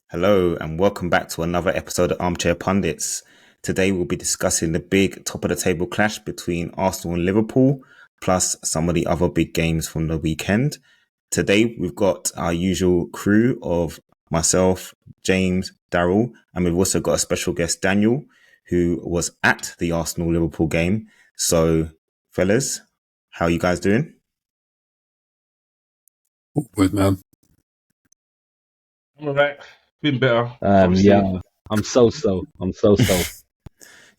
Hello and welcome back to another episode of Armchair Pundits. Today we'll be discussing the big top of the table clash between Arsenal and Liverpool, plus some of the other big games from the weekend. Today we've got our usual crew of myself, James, Daryl, and we've also got a special guest, Daniel, who was at the Arsenal-Liverpool game. So, fellas, how are you guys doing? Good, man. I'm all right. Been better. Yeah, I'm so.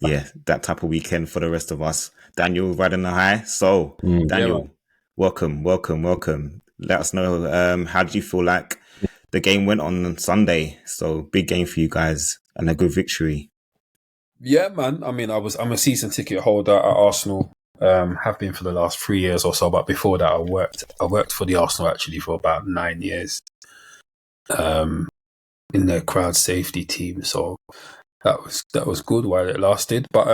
Yeah, that type of weekend for the rest of us. Daniel riding the high. So, Daniel, welcome. Let us know, how did you feel like the game went on Sunday? So, big game for you guys and a good victory. Yeah, man. I mean, I'm a season ticket holder at Arsenal. Have been for the last 3 years or so. But before that, I worked for the Arsenal actually for about 9 years. In their crowd safety team, so that was good while it lasted. But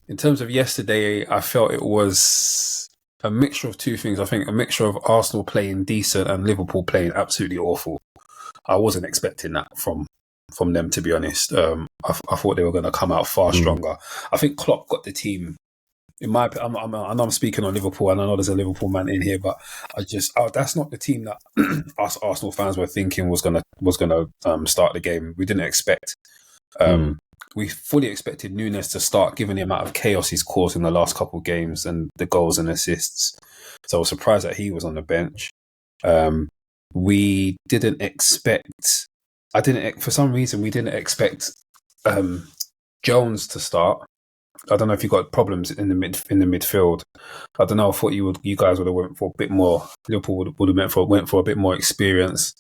in terms of yesterday, I felt it was a mixture of two things. I think a mixture of Arsenal playing decent and Liverpool playing absolutely awful. I wasn't expecting that from them, to be honest. I thought they were going to come out far stronger. I think Klopp got the team. In my, I'm speaking on Liverpool, and I know there's a Liverpool man in here, but that's not the team that us Arsenal fans were thinking was gonna start the game. We didn't expect. We fully expected Nunes to start, given the amount of chaos he's caused in the last couple of games and the goals and assists. So I was surprised that he was on the bench. We didn't expect. For some reason, we didn't expect Jones to start. I don't know if you got problems in the midfield. I don't know. I thought you guys would have went for a bit more. Liverpool would have went for a bit more experience,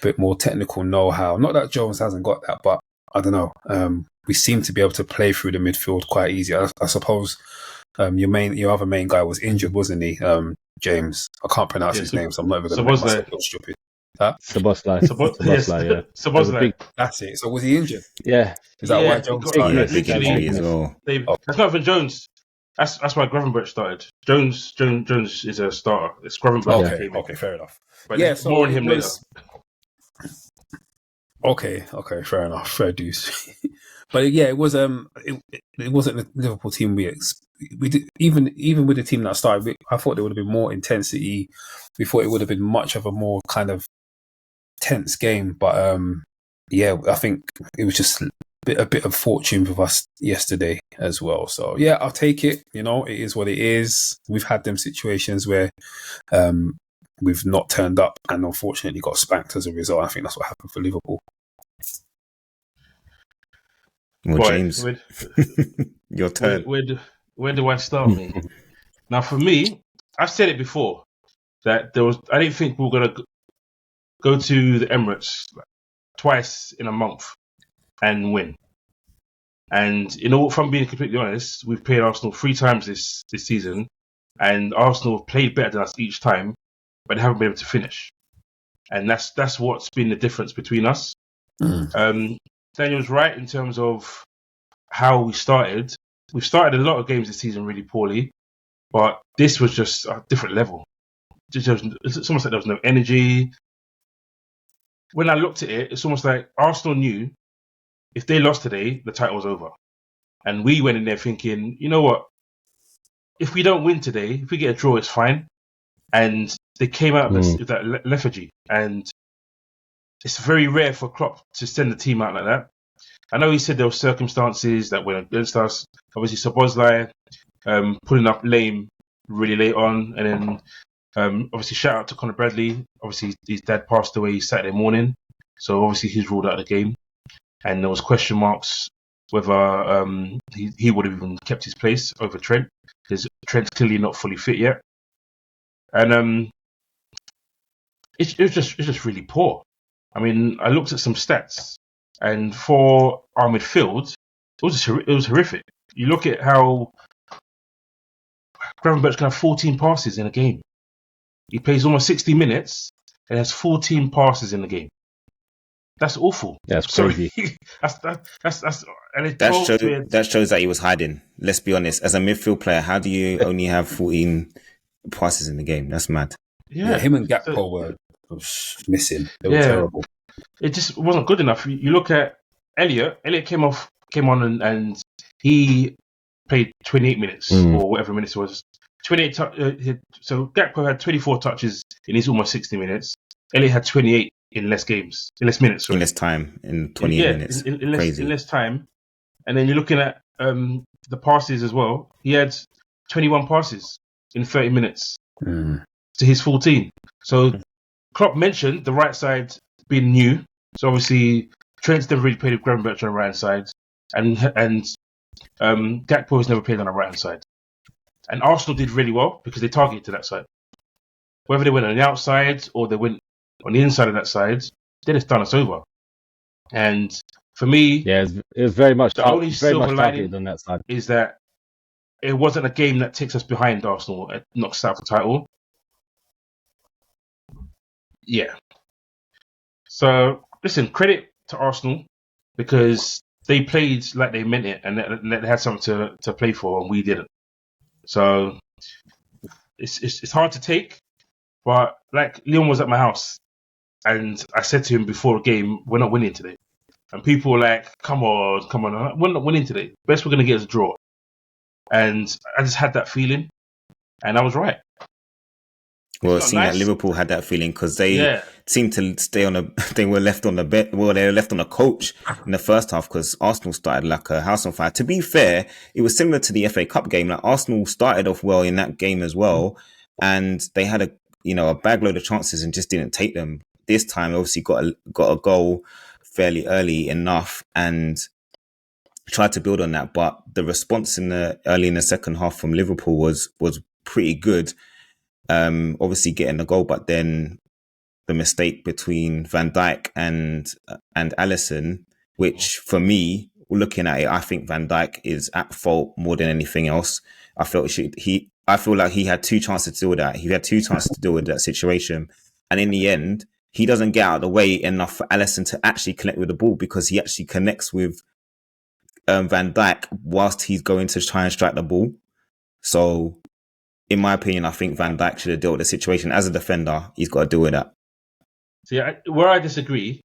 a bit more technical know-how. Not that Jones hasn't got that, but I don't know. We seem to be able to play through the midfield quite easy. I suppose your other main guy was injured, wasn't he? James. I can't pronounce his name, so I'm not even going to make myself look stupid. Szoboszlai, yeah. Szoboszlai. That's it. So was he injured? Yeah. Is that why Jones started? Big injury as well. That's not even Jones. That's why Gravenberch started. Jones is a starter. It's Gravenberch. Okay, fair enough. But yeah, so more on him later. Okay, fair enough. Fair dues. But yeah, it was it wasn't the Liverpool team we did, even with the team that started. I thought there would have been more intensity. We thought it would have been much of a more kind of tense game, but I think it was just a bit of fortune with us yesterday as well. So yeah, I'll take it. You know, it is what it is. We've had them situations where we've not turned up and unfortunately got spanked as a result. I think that's what happened for Liverpool. Well, James, your turn. Where do I start, mate? Now, for me, I've said it before that I didn't think we were going to go to the Emirates twice in a month and win. And if I'm being completely honest, we've played Arsenal 3 times this season, and Arsenal have played better than us each time, but they haven't been able to finish. And that's what's been the difference between us. Daniel's right in terms of how we started. We've started a lot of games this season really poorly, but this was just a different level. It's almost like there was no energy. When I looked at it, it's almost like Arsenal knew if they lost today, the title was over. And we went in there thinking, you know what? If we don't win today, if we get a draw, it's fine. And they came out with that lethargy. And it's very rare for Klopp to send the team out like that. I know he said there were circumstances that went against us. Obviously, Szoboszlai pulling up lame really late on. And then obviously shout out to Conor Bradley. Obviously, his dad passed away Saturday morning. So obviously he's ruled out of the game. And there was question marks whether he would have even kept his place over Trent, because Trent's clearly not fully fit yet. And it's just really poor. I mean, I looked at some stats, and for our midfield, it was horrific. You look at how Gravenberch can have 14 passes in a game. He plays almost 60 minutes and has 14 passes in the game. That's awful. That's crazy. That shows that he was hiding. Let's be honest. As a midfield player, how do you only have 14 passes in the game? That's mad. Yeah, him and Gakpo were missing. They were terrible. it just wasn't good enough. You look at Elliot. Elliot came on and he played 28 minutes or whatever minutes it was. 28. So Gakpo had 24 touches in his almost 60 minutes. Elliot had 28 in less minutes, in less time, in 28 minutes. In less time. And then you're looking at the passes as well. He had 21 passes in 30 minutes to his 14. So Klopp mentioned the right side being new. So obviously Trent's never really played with Gravenberch on the right hand side, and Gakpo has never played on the right hand side. And Arsenal did really well because they targeted to that side. Whether they went on the outside or they went on the inside of that side, they just done us over. And for me, it was very much the only silver targeted lining on that side. is that it wasn't a game that takes us behind Arsenal and knocks out the title. Yeah. So listen, credit to Arsenal because they played like they meant it and they had something to play for, and we didn't. So it's hard to take, but like Leon was at my house, and I said to him before a game, "We're not winning today." And people were like, "Come on!" We're not winning today. Best we're gonna get is a draw. And I just had that feeling, and I was right. Well, it seemed like Liverpool had that feeling because they seemed to stay on they were left on the bed. Well, they were left on a coach in the first half because Arsenal started like a house on fire. To be fair, it was similar to the FA Cup game. Like Arsenal started off well in that game as well, and they had a bagload of chances and just didn't take them. This time, obviously, got a goal fairly early enough and tried to build on that. But the response early in the second half from Liverpool was pretty good. Obviously getting the goal, but then the mistake between Van Dijk and Alisson, which for me, looking at it, I think Van Dijk is at fault more than anything else. I feel like he had two chances to deal with that. He had two chances to deal with that situation, and in the end, he doesn't get out of the way enough for Alisson to actually connect with the ball because he actually connects with Van Dijk whilst he's going to try and strike the ball. So, in my opinion, I think Van Dijk should have dealt with the situation. As a defender, he's got to deal with that. See, where I disagree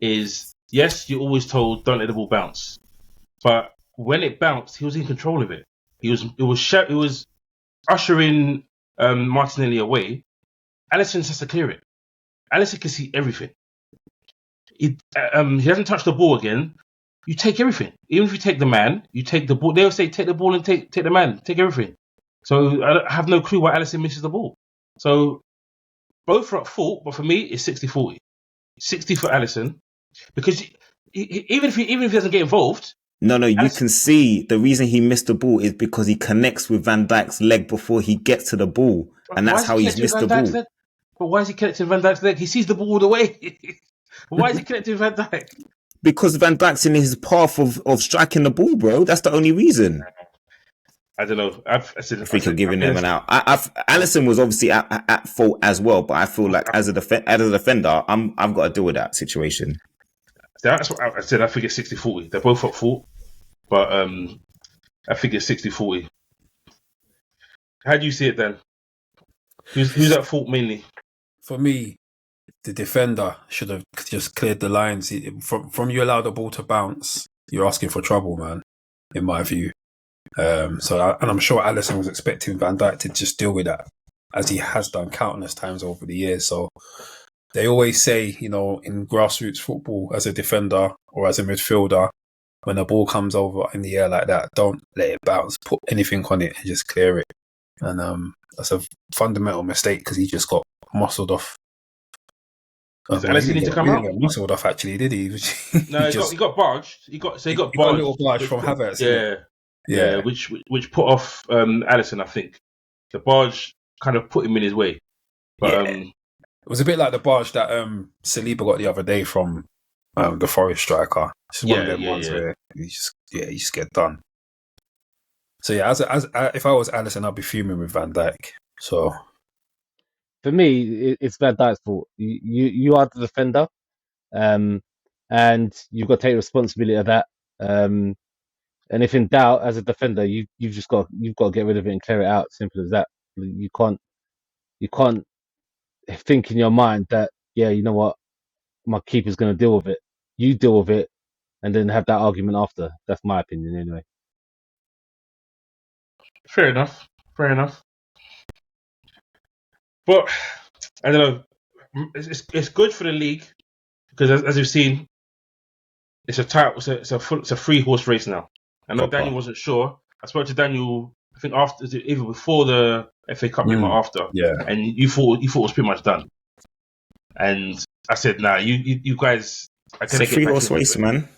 is, yes, you're always told don't let the ball bounce, but when it bounced, he was in control of it. It was ushering Martinelli away. Alisson has to clear it. Alisson can see everything. He hasn't touched the ball again. You take everything. Even if you take the man, you take the ball. They'll say take the ball and take the man. Take everything. So I have no clue why Alisson misses the ball. So both are at fault, but for me, it's 60-40. 60 for Alisson. Because even if he doesn't get involved... No, you can see the reason he missed the ball is because he connects with Van Dijk's leg before he gets to the ball. And that's how he's missed the ball. Leg? But why is he connecting Van Dijk's leg? He sees the ball all the way. Why is he connecting Van Dijk? Because Van Dijk's in his path of striking the ball, bro. That's the only reason. I don't know. I think you're giving him an out. Alisson was obviously at fault as well, but I feel like as a defender, I've got to deal with that situation. That's what I said. I think it's 60-40. They're both at fault, but I think it's 60-40. How do you see it then? Who's at fault mainly? For me, the defender should have just cleared the lines. From you allow the ball to bounce, you're asking for trouble, man. In my view. And I'm sure Alisson was expecting Van Dijk to just deal with that, as he has done countless times over the years. So they always say, in grassroots football, as a defender or as a midfielder, when the ball comes over in the air like that, don't let it bounce. Put anything on it and just clear it. And that's a fundamental mistake because he just got muscled off. Does Alisson need to come out? Muscled off, actually, did he? No, he got barged. He got barged. He got a little barge from Havertz. Yeah, which put off Alisson, I think. The barge kind of put him in his way. But it was a bit like the barge that Saliba got the other day from the Forest striker. It's one of them ones where you just get done. So as if I was Alisson, I'd be fuming with Van Dijk. So for me, it's Van Dijk's fault. You are the defender, and you've got to take responsibility of that. And if in doubt, as a defender, you've got to get rid of it and clear it out. Simple as that. You can't think in your mind that you know what, my keeper's going to deal with it. You deal with it, and then have that argument after. That's my opinion, anyway. Fair enough. But I don't know. It's good for the league because as you've seen, it's a 3-horse race now. I know Daniel wasn't sure. I spoke to Daniel, I think either before the FA Cup game or after. Yeah. And you thought it was pretty much done. And I said, nah, you guys are It's a 3-horse race, man.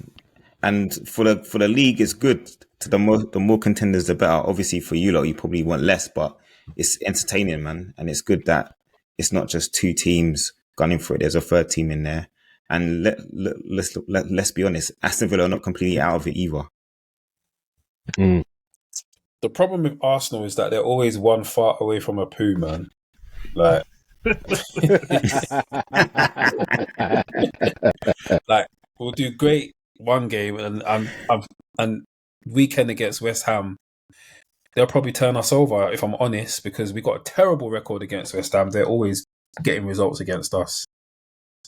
And for the league, it's good. The more contenders, the better. Obviously, for you lot, you probably want less, but it's entertaining, man. And it's good that it's not just two teams gunning for it. There's a third team in there. And let's be honest, Aston Villa are not completely out of it either. The problem with Arsenal is that they're always one fart away from a poo, man. Like, like we'll do great one game and weekend against West Ham, they'll probably turn us over, if I'm honest, because we got a terrible record against West Ham. They're always getting results against us.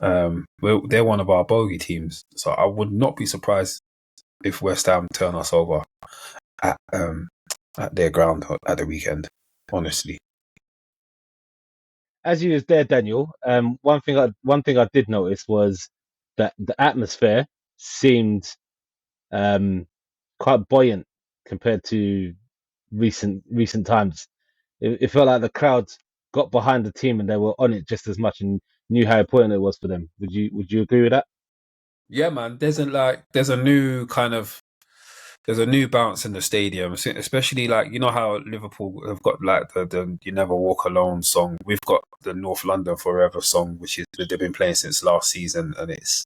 They're one of our bogey teams, so I would not be surprised if West Ham turn us over at their ground at the weekend. Honestly, as you was there, Daniel, one thing I did notice was that the atmosphere seemed quite buoyant compared to recent times. It felt like the crowd got behind the team and they were on it just as much and knew how important it was for them. Would you agree with that? Yeah, man. There's a new bounce in the stadium, especially like, you know how Liverpool have got like the You Never Walk Alone song. We've got the North London Forever song, which they've been playing since last season, and it's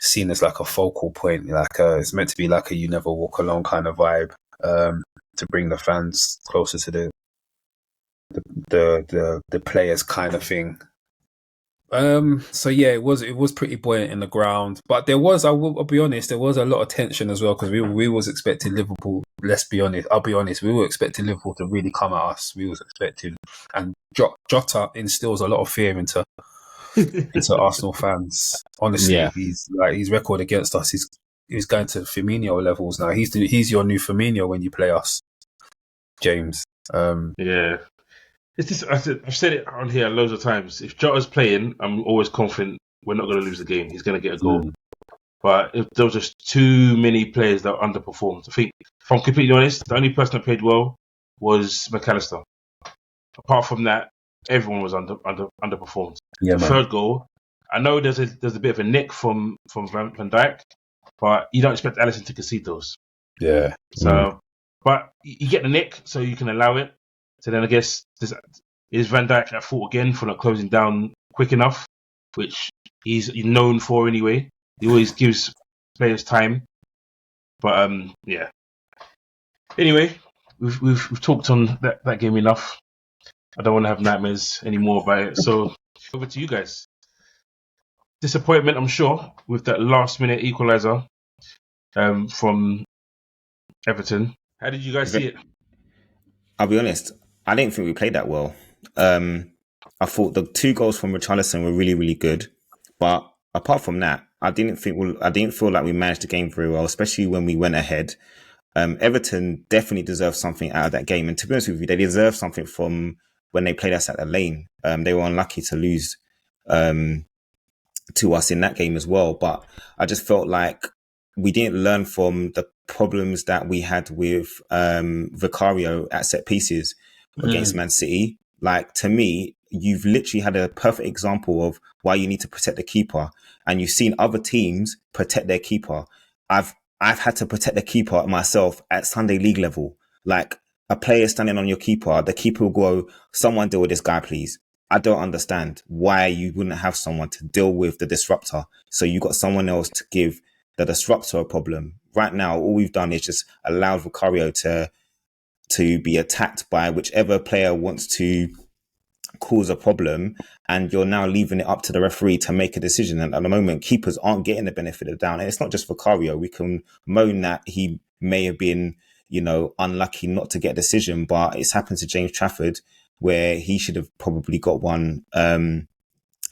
seen as like a focal point. Like it's meant to be like a You Never Walk Alone kind of vibe, to bring the fans closer to the players kind of thing. So yeah, it was pretty buoyant in the ground, but I'll be honest, there was a lot of tension as well because we was expecting Liverpool. I'll be honest, we were expecting Liverpool to really come at us. We was expecting, and Jota instills a lot of fear into Arsenal fans. Honestly, Yeah. his record against us he's going to Firmino levels now. He's your new Firmino when you play us, James. Yeah. It's just, I've said it on here loads of times. If Jota's playing, I'm always confident we're not going to lose the game. He's going to get a goal. But if there was just too many players that underperformed. I think, if I'm completely honest, the only person that played well was McAllister. Apart from that, everyone was underperformed. Yeah, the third goal, I know there's a bit of a nick from Van Dijk, but you don't expect Alisson to concede those. Yeah. So, but you get the nick, so you can allow it. So then I guess is Van Dijk at fault again for not closing down quick enough, which he's known for anyway. He always gives players time. But yeah. Anyway, we've talked on that game enough. I don't want to have nightmares anymore about it. So over to you guys. Disappointment, I'm sure, with that last minute equaliser from Everton. How did you guys see it? I'll be honest, I didn't think we played that well. I thought the 2 goals from Richarlison were really, really good. But apart from that, I didn't feel like we managed the game very well, especially when we went ahead. Everton definitely deserved something out of that game. And to be honest with you, they deserved something from when they played us at the Lane. They were unlucky to lose to us in that game as well. But I just felt like we didn't learn from the problems that we had with Vicario at set pieces against Man City. Like, to me, you've literally had a perfect example of why you need to protect the keeper, and you've seen other teams protect their keeper. I've had to protect the keeper myself at Sunday League level. Like, a player standing on your keeper, the keeper will go, "Someone deal with this guy, please." I don't understand why you wouldn't have someone to deal with the disruptor. So you got someone else to give the disruptor a problem. Right now, all we've done is just allowed Vicario to be attacked by whichever player wants to cause a problem, and you're now leaving it up to the referee to make a decision. And at the moment, keepers aren't getting the benefit of the doubt. And it's not just Vicario. We can moan that he may have been, unlucky not to get a decision, but it's happened to James Trafford, where he should have probably got one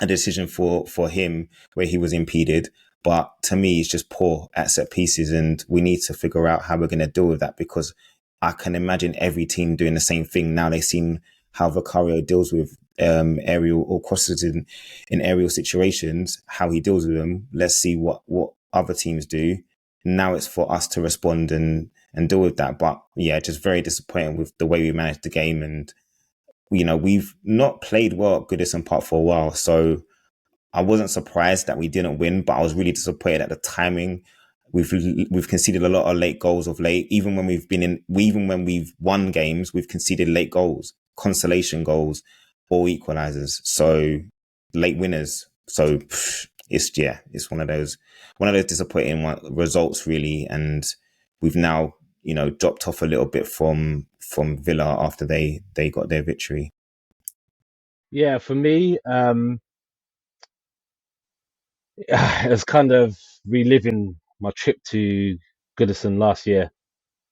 a decision for him where he was impeded. But to me, it's just poor at set pieces, and we need to figure out how we're going to deal with that, because I can imagine every team doing the same thing. Now they've seen how Vicario deals with aerial or crosses in aerial situations, how he deals with them. Let's see what other teams do. Now it's for us to respond and deal with that. But yeah, just very disappointed with the way we managed the game. And, we've not played well at Goodison Park for a while. So I wasn't surprised that we didn't win, but I was really disappointed at the timing. We've conceded a lot of late goals of late. Even when we've won games, we've conceded late goals, consolation goals, or equalizers. So late winners. So it's one of those disappointing results, really. And we've now dropped off a little bit from Villa after they got their victory. Yeah, for me, it was kind of reliving my trip to Goodison last year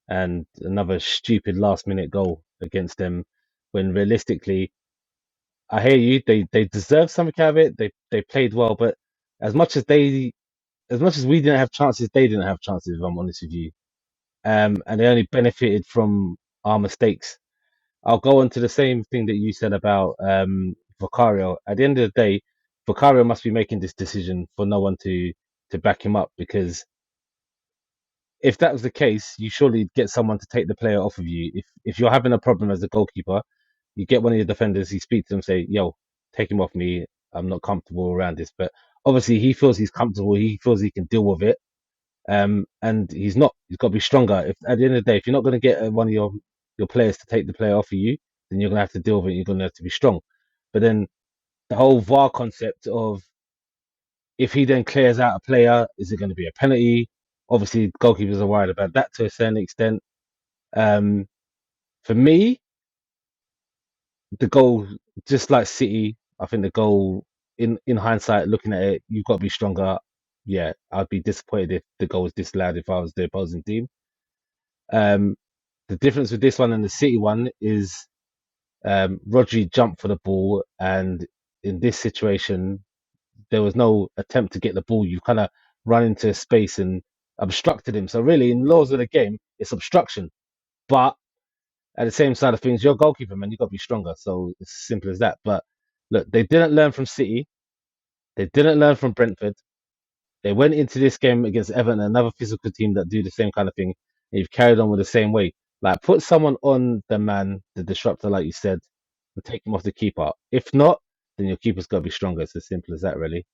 and another stupid last minute goal against them, when realistically, I hear you, they deserve something out of it. They played well, but as much as we didn't have chances, they didn't have chances, if I'm honest with you. And they only benefited from our mistakes. I'll go on to the same thing that you said about Vicario. At the end of the day, Vicario must be making this decision for no one to back him up, because if that was the case, you surely get someone to take the player off of you. If you're having a problem as a goalkeeper, you get one of your defenders, you speak to them, say, "Yo, take him off me. I'm not comfortable around this." But obviously, he feels he's comfortable. He feels he can deal with it. And he's not. He's got to be stronger. If at the end of the day, if you're not going to get one of your players to take the player off of you, then you're going to have to deal with it. You're going to have to be strong. But then the whole VAR concept of, if he then clears out a player, is it going to be a penalty? Obviously, goalkeepers are worried about that to a certain extent. Um, for me, the goal, just like City, I think the goal, in hindsight, looking at it, you've got to be stronger. Yeah, I'd be disappointed if the goal was disallowed if I was the opposing team. Um, the difference with this one and the City one is Rodri jumped for the ball, and in this situation, there was no attempt to get the ball. You kind of run into space and obstructed him. So really, in laws of the game, it's obstruction. But at the same side of things, you're a goalkeeper, man. You've got to be stronger. So it's as simple as that. But look, they didn't learn from City. They didn't learn from Brentford. They went into this game against Everton, another physical team that do the same kind of thing. And you've carried on with the same way. Like, put someone on the man, the disruptor, like you said, and take him off the keeper. If not, then your keeper's got to be stronger. It's as simple as that, really.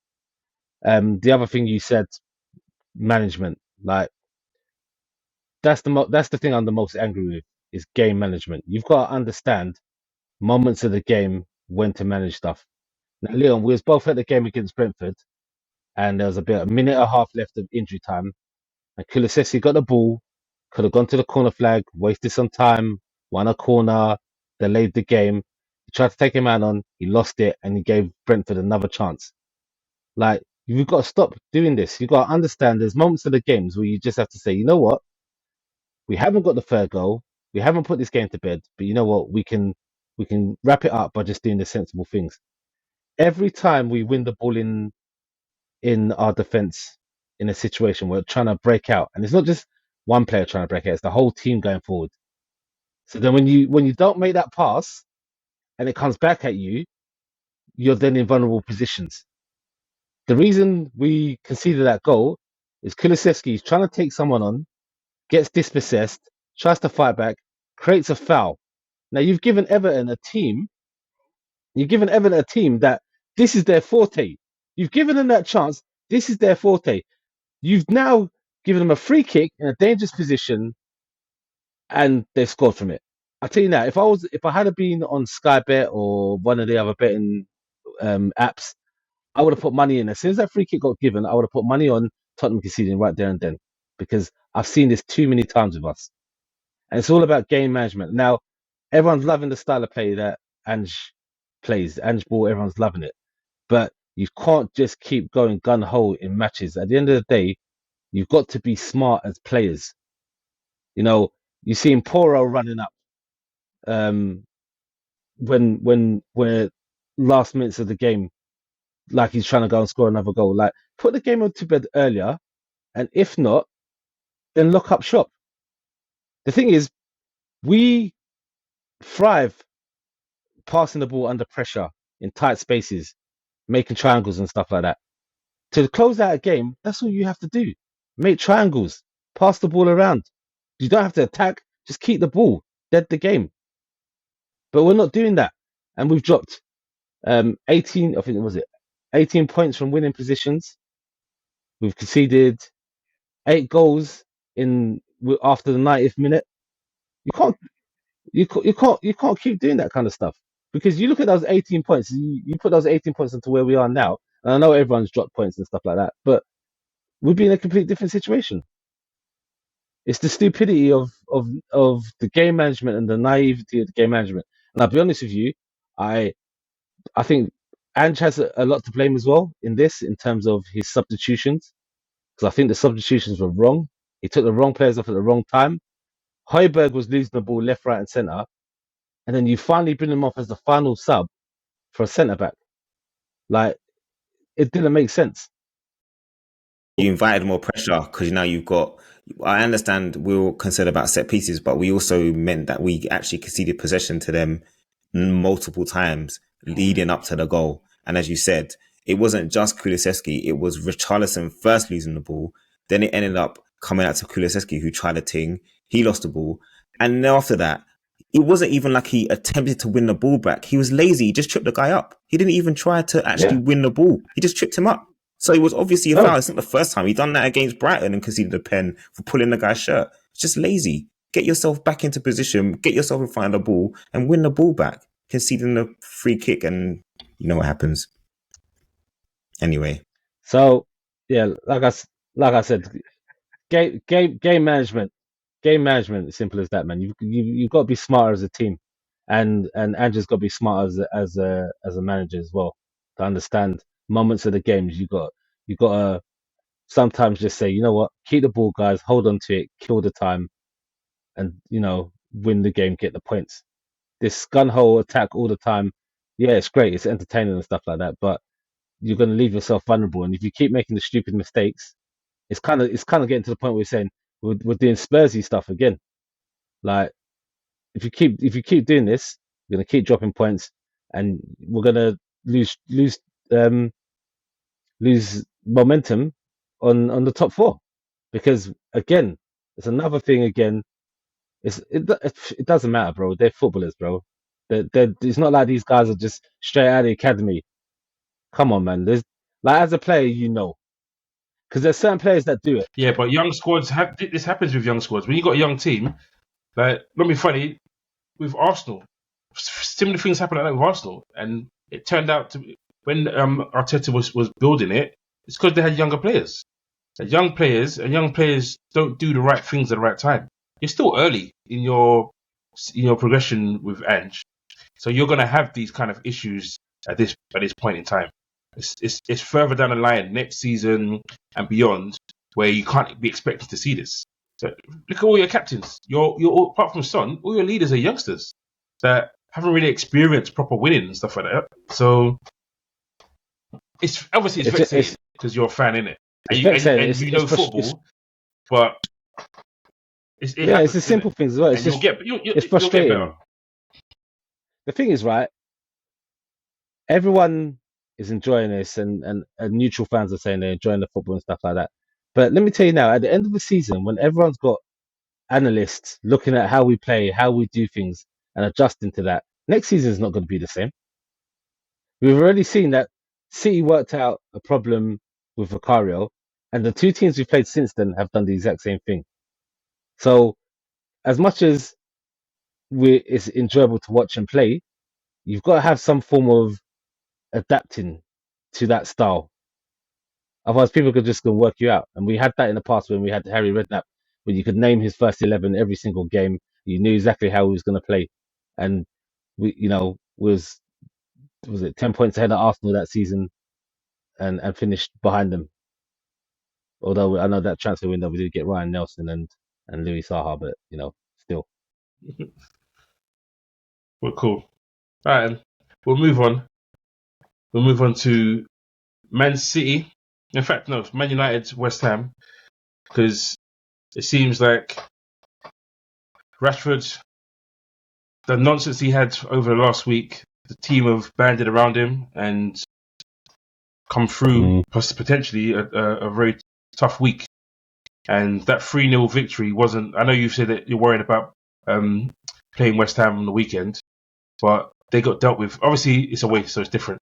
The other thing you said, management. Like, that's the thing I'm the most angry with, is game management. You've got to understand moments of the game when to manage stuff. Now, Leon, we was both at the game against Brentford, and there was a minute and a half left of injury time, and Kulusevski got the ball, could have gone to the corner flag, wasted some time, won a corner, delayed the game. He tried to take him out on, he lost it, and he gave Brentford another chance. Like, you've got to stop doing this. You've got to understand there's moments of the games where you just have to say, you know what? We haven't got the third goal. We haven't put this game to bed, but you know what? We can wrap it up by just doing the sensible things. Every time we win the ball in our defense in a situation where we're trying to break out, and it's not just one player trying to break out, it's the whole team going forward. So then when you don't make that pass and it comes back at you, you're then in vulnerable positions. The reason we conceded that goal is Kulusevski is trying to take someone on, gets dispossessed, tries to fight back, creates a foul. Now you've given Everton a team that this is their forte. You've given them that chance. This is their forte. You've now given them a free kick in a dangerous position, and they've scored from it. I tell you now, if I had been on Sky Bet or one of the other betting apps, I would have put money in. As soon as that free kick got given, I would have put money on Tottenham conceding right there and then, because I've seen this too many times with us. And it's all about game management. Now, everyone's loving the style of play that Ange plays. Ange ball, everyone's loving it. But you can't just keep going gun ho in matches. At the end of the day, you've got to be smart as players. You've seen Poro running up when we're last minutes of the game. like he's trying to go and score another goal. Like, put the game to bed earlier, and if not, then lock up shop. The thing is, we thrive passing the ball under pressure in tight spaces, making triangles and stuff like that. To close out a game, that's all you have to do. Make triangles, pass the ball around. You don't have to attack, just keep the ball, dead the game. But we're not doing that. And we've dropped 18, I think it was 18 points from winning positions. We've conceded 8 goals after the 90th minute. You can't keep doing that kind of stuff, because you look at those 18 points. You put those 18 points into where we are now, and I know everyone's dropped points and stuff like that, but we'd be in a completely different situation. It's the stupidity of the game management and the naivety of the game management. And I'll be honest with you, I think Ange has a lot to blame as well in this, in terms of his substitutions, because I think the substitutions were wrong. He took the wrong players off at the wrong time. Højbjerg was losing the ball left, right, and centre, and then you finally bring him off as the final sub for a centre back. Like, it didn't make sense. You invited more pressure because now you've got. I understand we were concerned about set pieces, but we also meant that we actually conceded possession to them multiple times leading up to the goal. And as you said, it wasn't just Kulusevski; it was Richarlison first losing the ball. Then it ended up coming out to Kulusevski, who tried a ting. He lost the ball, and then after that, it wasn't even like he attempted to win the ball back. He was lazy. He just tripped the guy up. He didn't even try to actually win the ball. He just tripped him up. So it was obviously a foul. It's not the first time. He done that against Brighton and conceded a pen for pulling the guy's shirt. It's just lazy. Get yourself back into position, get yourself in front of the ball and win the ball back. Conceding the free kick, and you know what happens. Anyway. So, yeah, like I said, game management. Game management, as simple as that, man. You've got to be smarter as a team, and Andrew's got to be smarter as a manager as well, to understand moments of the games. You got to sometimes just say, you know what, keep the ball, guys, hold on to it, kill the time, and win the game, get the points. This gun hole attack all the time, yeah, it's great, it's entertaining and stuff like that, but you're going to leave yourself vulnerable, and if you keep making the stupid mistakes, it's kind of getting to the point where we're saying we're doing Spursy stuff again. Like, if you keep doing this, you're gonna keep dropping points, and we're gonna lose momentum on the top 4, because again, it's another thing again. It doesn't matter, bro. They're footballers, bro. It's not like these guys are just straight out of the academy. Come on, man. There's, like, as a player, because there's certain players that do it. Yeah, but young squads this happens with young squads. When you got a young team, like, not be funny, with Arsenal, similar things happen like that with Arsenal, and it turned out to be, when Arteta was building it, it's because they had younger players. Young players don't do the right things at the right time. You're still early in your progression with Ange, so you're gonna have these kind of issues at this point in time. It's further down the line next season and beyond where you can't be expected to see this. So look at all your captains. Your apart from Son, all your leaders are youngsters that haven't really experienced proper winning and stuff like that. So it's obviously vexing because you're a fan, innit? And you know football, but it's the simple things as well. It's just it's frustrating. The thing is, right? Everyone is enjoying this, and neutral fans are saying they're enjoying the football and stuff like that. But let me tell you now, at the end of the season, when everyone's got analysts looking at how we play, how we do things, and adjusting to that, next season is not going to be the same. We've already seen that City worked out a problem with Vicario, and the 2 teams we've played since then have done the exact same thing. So, as much as it's enjoyable to watch and play, you've got to have some form of adapting to that style. Otherwise, people could just go work you out. And we had that in the past when we had Harry Redknapp, when you could name his first 11 every single game. You knew exactly how he was going to play. And we, was it 10 points ahead of Arsenal that season, and finished behind them. Although I know that transfer window we did get Ryan Nelson and Louis Saha, but still. Well, cool. All right, we'll move on. We'll move on to Man City. In fact, no, Man United, West Ham, because it seems like Rashford, the nonsense he had over the last week, the team have banded around him and come through potentially a very tough week. And that 3-0 victory wasn't. I know you've said that you're worried about playing West Ham on the weekend, but they got dealt with. Obviously, it's away, so it's different.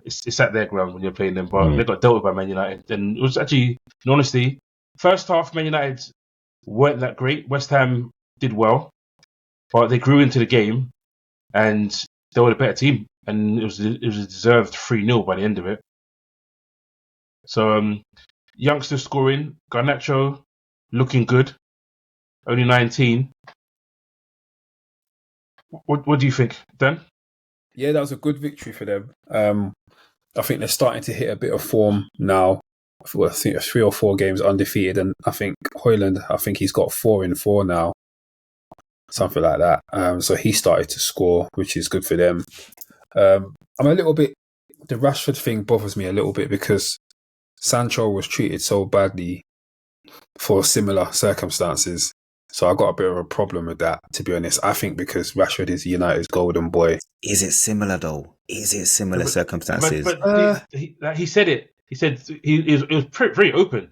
It's at their ground when you're playing them, but they got dealt with by Man United. And it was actually, in honesty, first half Man United weren't that great. West Ham did well, but they grew into the game and they were the better team. And it was a deserved 3-0 by the end of it. So youngsters scoring, Garnacho looking good, only 19. What do you think, Dan? Yeah, that was a good victory for them. I think they're starting to hit a bit of form now. I think 3 or 4 games undefeated, and I think Højlund, he's got 4 in 4 now, something like that. So he started to score, which is good for them. I'm a little bit. The Rashford thing bothers me a little bit because Sancho was treated so badly for similar circumstances. So I got a bit of a problem with that, to be honest. I think because Rashford is United's golden boy. Is it similar though? Is it similar circumstances? But he said it. He said it was very open.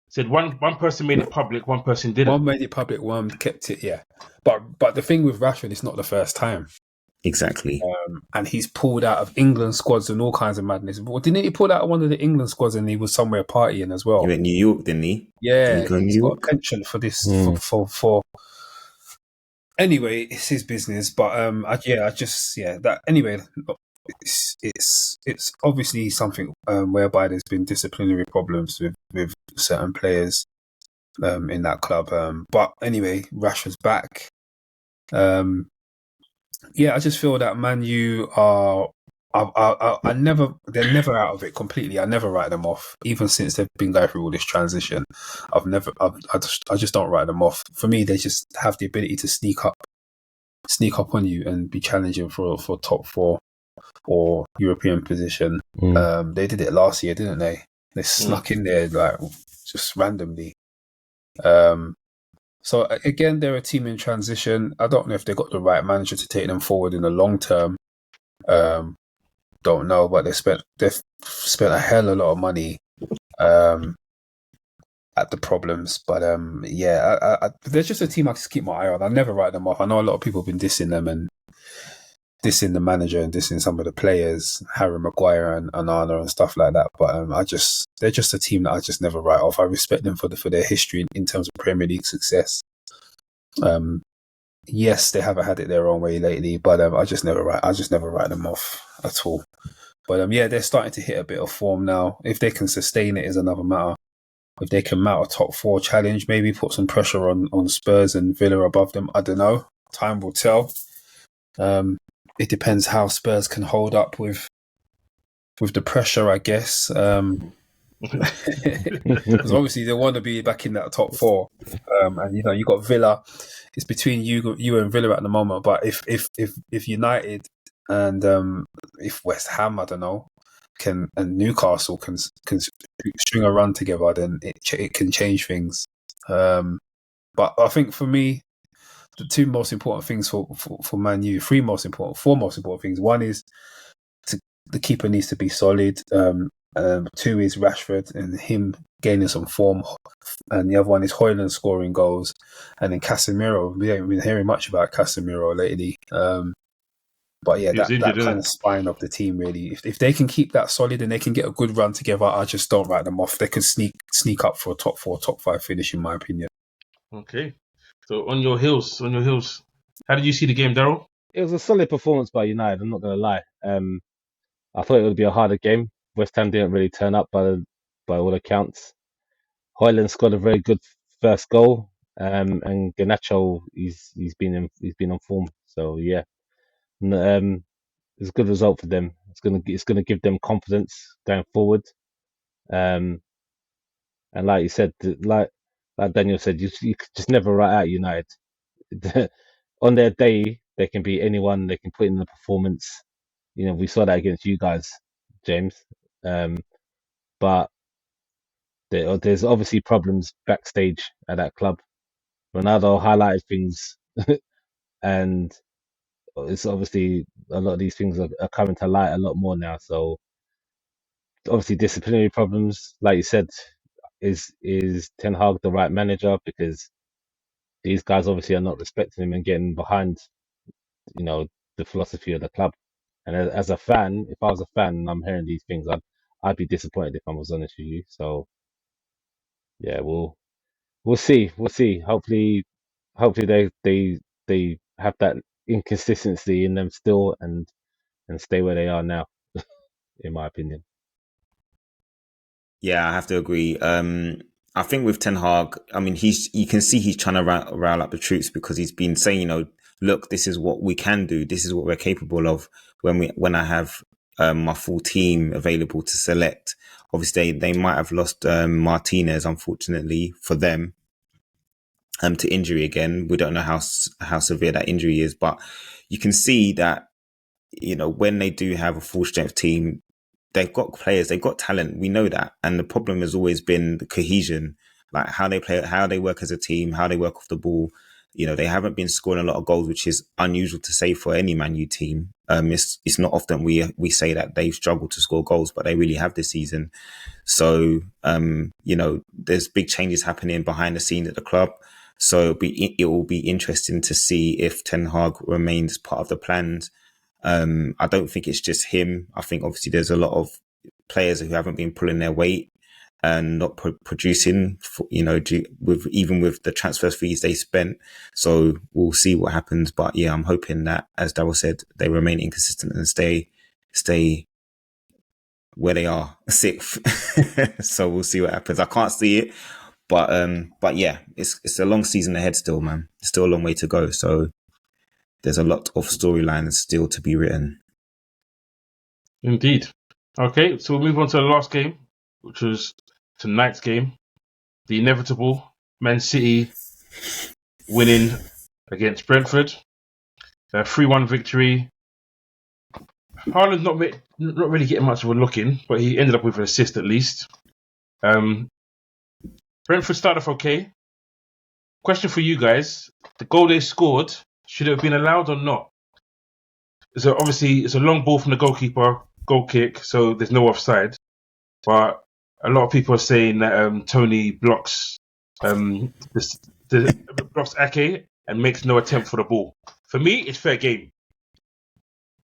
He said one person made it public, one person didn't. One made it public, one kept it. Yeah, but the thing with Rashford, it's not the first time. Exactly. And he's pulled out of England squads and all kinds of madness. Well, didn't he pull out of one of the England squads and he was somewhere partying as well? He went New York, didn't he? Yeah, he's got a penchant for this. For anyway, it's his business. But anyway, it's obviously something whereby there's been disciplinary problems with certain players in that club. But anyway, Rashford's back. I just feel that Man U are. They're never out of it completely. I never write them off, even since they've been going through all this transition. I just don't write them off. For me, they just have the ability to sneak up on you and be challenging for top 4 or European position. They did it last year, didn't they? They snuck in there like just randomly. So again, they're a team in transition. I don't know if they got the right manager to take them forward in the long term. Don't know, but they've spent a hell of a lot of money at the problems. But they're just a team I just keep my eye on. I never write them off. I know a lot of people have been dissing them and dissing the manager and dissing some of the players, Harry Maguire and Onana and stuff like that. But they're just a team that I just never write off. I respect them for their history in terms of Premier League success. Yes, they haven't had it their own way lately, but I just never write them off at all. But they're starting to hit a bit of form now. If they can sustain it is another matter. If they can mount a top 4 challenge, maybe put some pressure on Spurs and Villa above them, I don't know. Time will tell. It depends how Spurs can hold up with the pressure, I guess. Because obviously they want to be back in that top 4, and you got Villa. It's between you and Villa at the moment. But if United and if West Ham, I don't know, and Newcastle can string a run together, then it can change things. But I think for me, the 2 most important things for Man U, 4 most important things. One is the keeper needs to be solid. 2 is Rashford and him gaining some form, and the other one is Højlund scoring goals, and then Casemiro. We haven't been hearing much about Casemiro lately. But yeah, that kind of spine of the team, really. If they can keep that solid and they can get a good run together, I just don't write them off. They can sneak up for a top 4, top 5 finish, in my opinion. Okay. So on your heels, how did you see the game, Daryl? It was a solid performance by United, I'm not going to lie. I thought it would be a harder game. West Ham didn't really turn up by all accounts. Højlund scored a very good first goal, and Garnacho he's been on form. So yeah, it's a good result for them. It's gonna give them confidence going forward. And like you said, like Daniel said, you just never write out United. On their day, they can beat anyone. They can put in the performance. We saw that against you guys, James. but there's obviously problems backstage at that club. Ronaldo highlighted things, and it's obviously a lot of these things are coming to light a lot more now. So obviously disciplinary problems, like you said, is Ten Hag the right manager? Because these guys obviously are not respecting him and getting behind, the philosophy of the club. And as a fan, if I was a fan and I'm hearing these things, I'd be disappointed if I was honest with you. So yeah, we'll see. We'll see. Hopefully they have that inconsistency in them still and stay where they are now, in my opinion. Yeah, I have to agree. I think with Ten Hag, I mean, you can see he's trying to rile up the troops because he's been saying, look, this is what we can do. This is what we're capable of when I have my full team available to select. Obviously, they might have lost Martinez, unfortunately for them, to injury again. We don't know how severe that injury is, but you can see that, when they do have a full strength team, they've got players, they've got talent. We know that. And the problem has always been the cohesion, like how they play, how they work as a team, how they work off the ball. They haven't been scoring a lot of goals, which is unusual to say for any Man U team. It's not often we say that they've struggled to score goals, but they really have this season. So, there's big changes happening behind the scenes at the club. So it will be interesting to see if Ten Hag remains part of the plans. I don't think it's just him. I think obviously there's a lot of players who haven't been pulling their weight and not producing, even with the transfer fees they spent. So we'll see what happens. But yeah, I'm hoping that, as Darryl said, they remain inconsistent and stay where they are, sixth. So we'll see what happens. I can't see it, but yeah, it's a long season ahead still, man. It's still a long way to go. So there's a lot of storylines still to be written. Indeed. Okay, so we'll move on to the last game, which was tonight's game. The inevitable Man City winning against Brentford. A 3-1 victory. Haaland not really getting much of a look in, but he ended up with an assist at least. Brentford started off okay. Question for you guys. The goal they scored, should it have been allowed or not? So obviously it's a long ball from the goalkeeper, goal kick, so there's no offside. But a lot of people are saying that Tony blocks blocks Ake and makes no attempt for the ball. For me, it's fair game.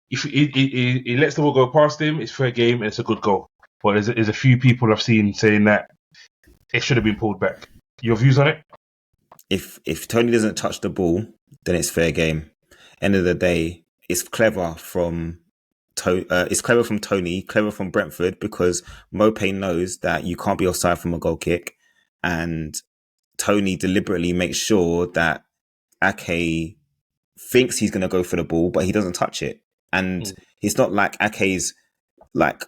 If he lets the ball go past him, it's fair game and it's a good goal. But there's a few people I've seen saying that it should have been pulled back. Your views on it? If Tony doesn't touch the ball, then it's fair game. End of the day, it's clever from Tony, clever from Brentford, because Mopé knows that you can't be offside from a goal kick, and Tony deliberately makes sure that Ake thinks he's going to go for the ball, but he doesn't touch it. And it's not like Ake's, like,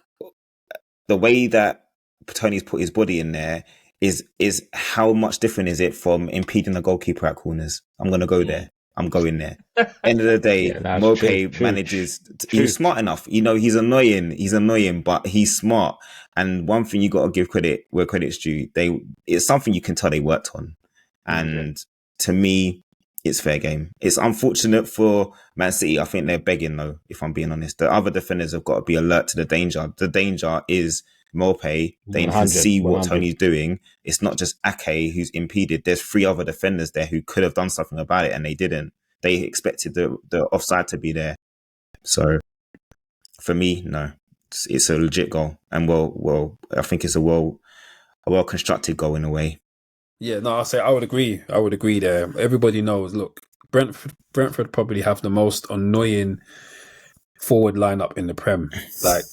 the way that Tony's put his body in there is how much different is it from impeding the goalkeeper at corners? I'm going to go there. I'm going there. End of the day, Mopé manages. He's smart enough. He's annoying, but he's smart. And one thing you got to give credit where credit's due. It's something you can tell they worked on. And to me, it's fair game. It's unfortunate for Man City. I think they're begging, though, if I'm being honest. The other defenders have got to be alert to the danger. The danger is Mopé. They can see what Tony's doing. It's not just Ake who's impeded. There's 3 other defenders there who could have done something about it, and they didn't. They expected the offside to be there. So for me, no, it's a legit goal, and well, I think it's a well constructed goal in a way. Yeah, no, I would agree. I would agree there. Everybody knows. Look, Brentford probably have the most annoying forward lineup in the Prem. Like,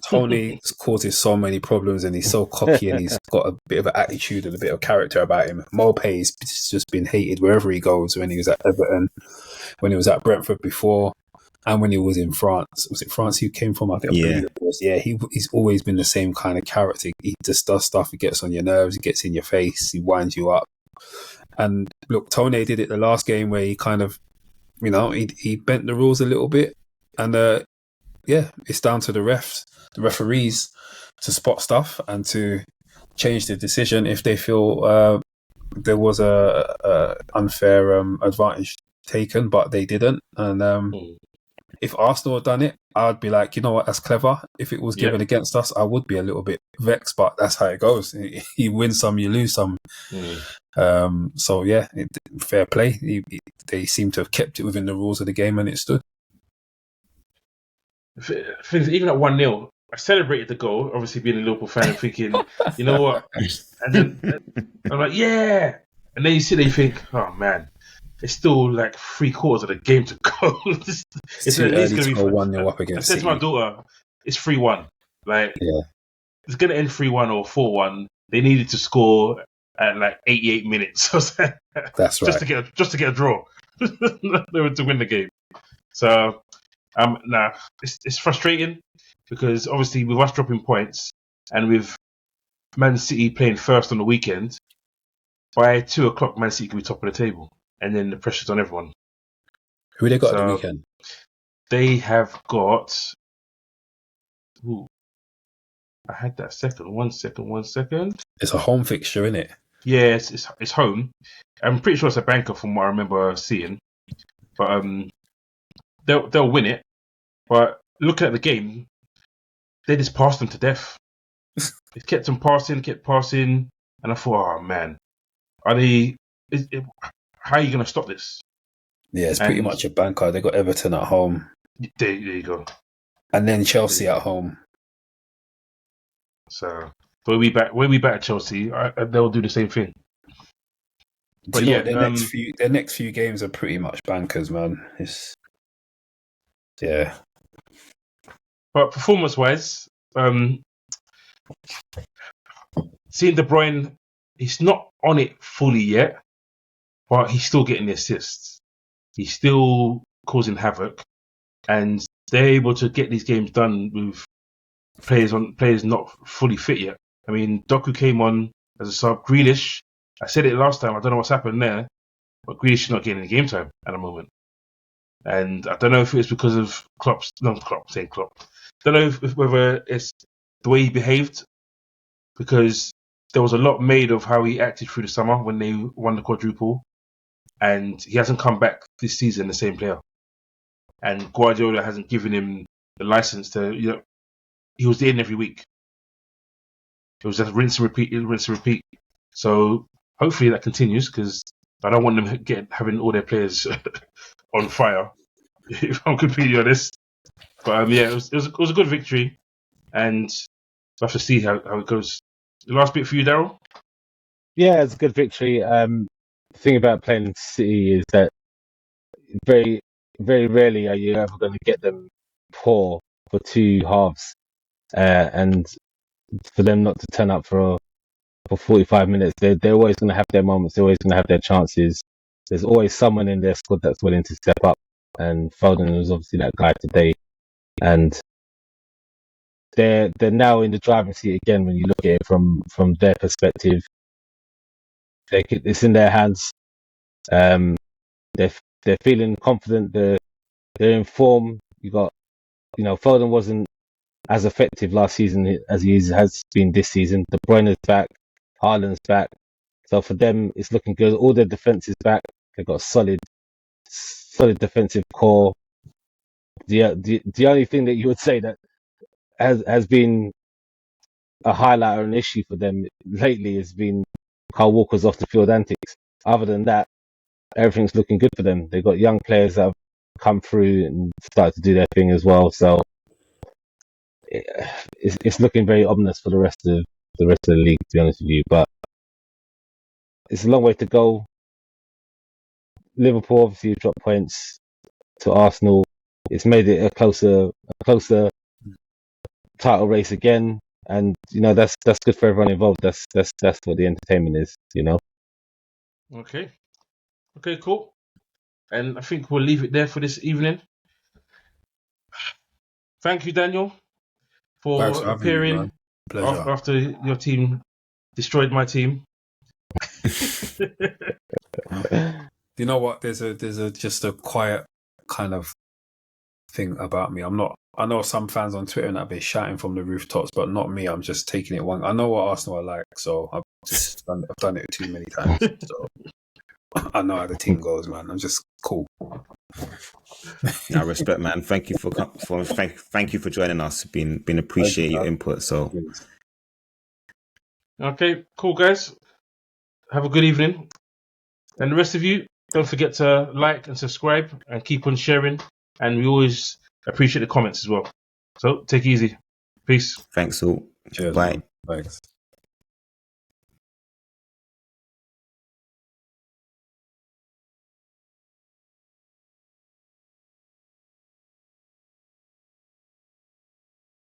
Tony causes so many problems, and he's so cocky, and he's got a bit of an attitude and a bit of character about him. Mopé's just been hated wherever he goes. When he was at Everton, when he was at Brentford before, and when he was in France. Was it France he came from? I think. Yeah. It was. Yeah, he's always been the same kind of character. He just does stuff. He gets on your nerves. He gets in your face. He winds you up. And look, Tony did it the last game where he kind of, he bent the rules a little bit. And it's down to the referees to spot stuff and to change the decision if they feel there was a unfair advantage taken, but they didn't. And if Arsenal had done it, I'd be like, you know what, that's clever. If it was given against us, I would be a little bit vexed, but that's how it goes. You win some, you lose some. So yeah, fair play. They seem to have kept it within the rules of the game, and it stood. Even at 1-0, I celebrated the goal, obviously being a Liverpool fan and thinking, you know what? And then I'm like, yeah. And then you sit there and think, oh man, it's still like 3/4 of the game to go. It's too early to go 1-0 up against I said to my daughter, it's 3-1. Like, it's going to end 3-1 or 4-1. They needed to score at like 88 minutes. That's right. Just to get a draw. They were to win the game. So, it's frustrating because obviously with us dropping points and with Man City playing first on the weekend, by 2:00 Man City could be top of the table, and then the pressure's on everyone. Who they got at the weekend? They have got. Ooh, I had that second. One second. It's a home fixture, isn't it? Yeah, it's home. I'm pretty sure it's a banker from what I remember seeing, but they'll win it. But looking at the game, they just passed them to death. It kept them passing, and I thought, oh man, how are you going to stop this? Yeah, it's pretty much a banker. They got Everton at home. There you go. And then Chelsea at home. So when we back at Chelsea, they'll do the same thing. But yeah, their next few games are pretty much bankers, man. But performance-wise, seeing De Bruyne, he's not on it fully yet, but he's still getting the assists. He's still causing havoc, and they're able to get these games done with players not fully fit yet. I mean, Doku came on as a sub. Grealish, I said it last time. I don't know what's happened there, but Grealish is not getting any game time at the moment. And I don't know if it's because of Klopp. Don't know whether it's the way he behaved, because there was a lot made of how he acted through the summer when they won the quadruple, and he hasn't come back this season the same player. And Guardiola hasn't given him the license to, he was in every week. It was just rinse and repeat. So hopefully that continues, because I don't want them having all their players on fire, if I'm completely honest. But it was a good victory, and we'll have to see how it goes. The last bit for you, Daryl? Yeah, it's a good victory. The thing about playing City is that very, very rarely are you ever going to get them poor for two halves, and for them not to turn up for 45 minutes, they're always going to have their moments. They're always going to have their chances. There's always someone in their squad that's willing to step up, and Foden was obviously that guy today. And they're now in the driving seat again. When you look at it from their perspective, it's in their hands. They're feeling confident. They're in form. You got, Foden wasn't as effective last season as he has been this season. De Bruyne is back. Haaland's back. So for them, it's looking good. All their defense is back. They've got a solid defensive core. The only thing that you would say that has been a highlight or an issue for them lately has been Kyle Walker's off the field antics. Other than that, everything's looking good for them. They've got young players that have come through and started to do their thing as well. So it's looking very ominous for the rest of the league, to be honest with you. But it's a long way to go. Liverpool obviously have dropped points to Arsenal. It's made it a closer title race again, and that's good for everyone involved. That's what the entertainment is. Okay, cool. And I think we'll leave it there for this evening. Thank you, Daniel, for appearing after your team destroyed my team. You know what? There's just a quiet kind of thing about me. I'm not I know some fans on Twitter and that be shouting from the rooftops, but not me. I'm just taking it one. I know what Arsenal are like, so I've done it too many times. So I know how the team goes, man. I'm just cool. I respect, man. Thank you thank you for joining us. Been appreciate your input. So Okay, cool, guys. Have a good evening. And the rest of you, don't forget to like and subscribe and keep on sharing. And we always appreciate the comments as well. So take it easy. Peace. thanks all. Cheers, Bye. man. Thanks.